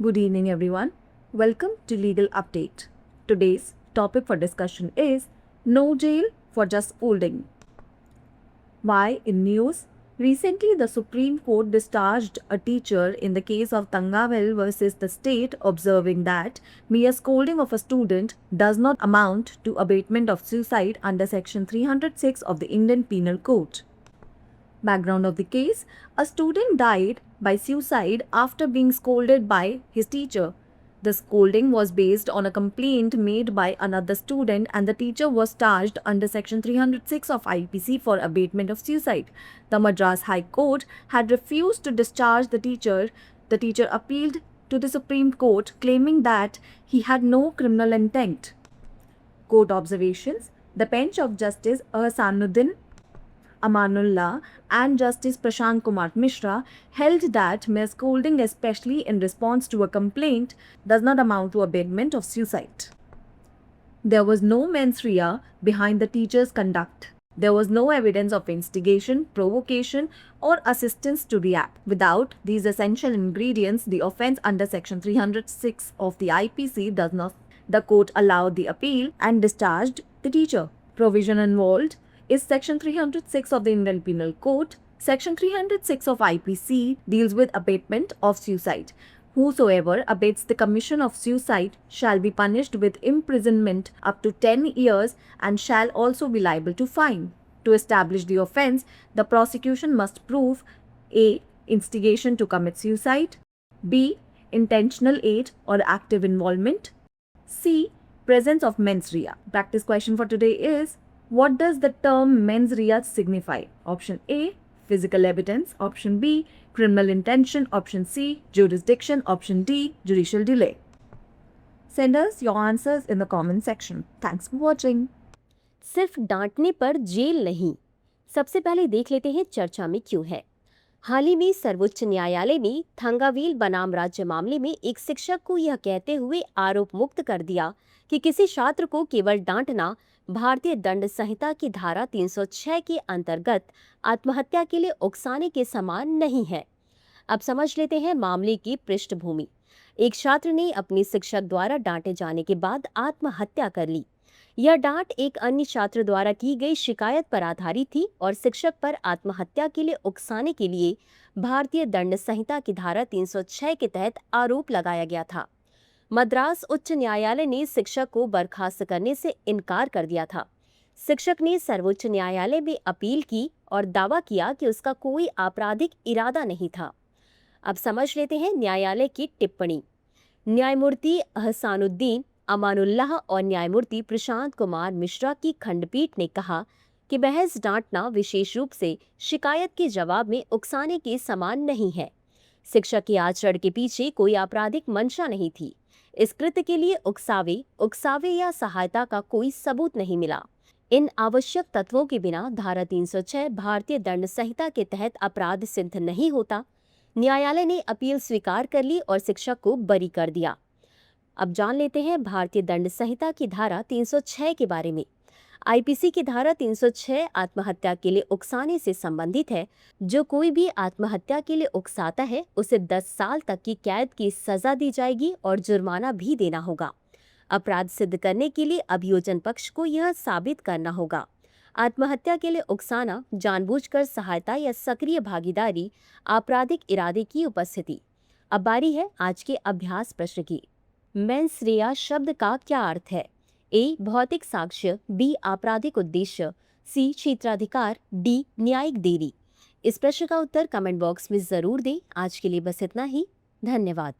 Good evening, everyone. Welcome to Legal Update. Today's topic for discussion is no jail for just scolding. Why in news? Recently, the Supreme Court discharged a teacher in the case of Tangavel versus the state, observing that mere scolding of a student does not amount to abatement of suicide under Section 306 of the Indian Penal Code. Background of the case: a student died by suicide after being scolded by his teacher. The scolding was based on a complaint made by another student, and the teacher was charged under Section 306 of IPC for abatement of suicide. The Madras High Court had refused to discharge the teacher. The teacher appealed to the Supreme Court, claiming that he had no criminal intent. Court observations: the bench of Justice Ahsanuddin Amanullah and Justice Prashant Kumar Mishra held that mere scolding, especially in response to a complaint, does not amount to abatement of suicide. There was no mens rea behind the teacher's conduct. There was no evidence of instigation, provocation, or assistance to react. Without these essential ingredients, the offence under Section 306 of the IPC does not. The court allowed the appeal and discharged the teacher. Provision involved is Section 306 of the Indian Penal Code. Section 306 of IPC deals with abatement of suicide. Whosoever abates the commission of suicide shall be punished with imprisonment up to 10 years and shall also be liable to fine. To establish the offence, the prosecution must prove A. Instigation to commit suicide, B. Intentional aid or active involvement, C. Presence of mens rea. Practice question for today is: what does the term mens rea signify? Option A, physical evidence. Option B, criminal intention. Option C, jurisdiction. Option D, judicial delay. Send us your answers in the comment section. Thanks for watching. सिर्फ डांटने पर jail नहीं। सबसे पहले देख लेते हैं चर्चा में क्यों है। हाल ही में सर्वोच्च न्यायालय ने थंगावेल बनाम राज्य मामले में एक शिक्षक को यह कहते हुए आरोप मुक्त कर दिया कि किसी छात्र को केवल डांटना भारतीय दंड संहिता की धारा 306 के अंतर्गत आत्महत्या के लिए उकसाने के समान नहीं है। अब समझ लेते हैं मामले की पृष्ठभूमि। एक छात्र ने अपने शिक्षक द्वारा डांटे जाने के बाद आत्महत्या कर ली। यह डांट एक अन्य छात्र द्वारा की गई शिकायत पर आधारित थी और शिक्षक पर आत्महत्या के लिए उकसाने के लिए भारतीय दंड संहिता की धारा 306 के तहत आरोप लगाया गया था। मद्रास उच्च न्यायालय ने शिक्षक को बर्खास्त करने से इनकार कर दिया था। शिक्षक ने सर्वोच्च न्यायालय में अपील की और दावा किया कि उसका कोई आपराधिक इरादा नहीं था। अब समझ लेते हैं न्यायालय की टिप्पणी। न्यायमूर्ति अहसानुद्दीन अमानुल्लाह और न्यायमूर्ति प्रशांत कुमार मिश्रा की खंडपीठ ने कहा कि महज डांटना विशेष रूप से शिकायत के जवाब में उकसाने के समान नहीं है। शिक्षक के आचरण के पीछे कोई आपराधिक मंशा नहीं थी। इस कृत्य के लिए उकसावे या सहायता का कोई सबूत नहीं मिला। इन आवश्यक तत्वों के बिना धारा 306 भारतीय दंड संहिता के तहत अपराध सिद्ध नहीं होता। न्यायालय ने अपील स्वीकार कर ली और शिक्षक को बरी कर दिया। अब जान लेते हैं भारतीय दंड संहिता की धारा 306 के बारे में। आईपीसी की धारा 306 आत्महत्या के लिए उकसाने से संबंधित है। जो कोई भी आत्महत्या के लिए उकसाता है उसे 10 साल तक की कैद की सजा दी जाएगी और जुर्माना भी देना होगा। अपराध सिद्ध करने के लिए अभियोजन पक्ष को यह साबित करना होगा। आत्महत्या के लिए उकसाना, जानबूझकर सहायता या सक्रिय भागीदारी, आपराधिक इरादे की उपस्थिति। अब बारी है आज के अभ्यास प्रश्न की। मेंस रेया शब्द का क्या अर्थ है? ए. भौतिक साक्ष्य, बी. आपराधिक उद्देश्य, सी. क्षेत्राधिकार, डी. न्यायिक देरी। इस प्रश्न का उत्तर कमेंट बॉक्स में जरूर दें। आज के लिए बस इतना ही। धन्यवाद।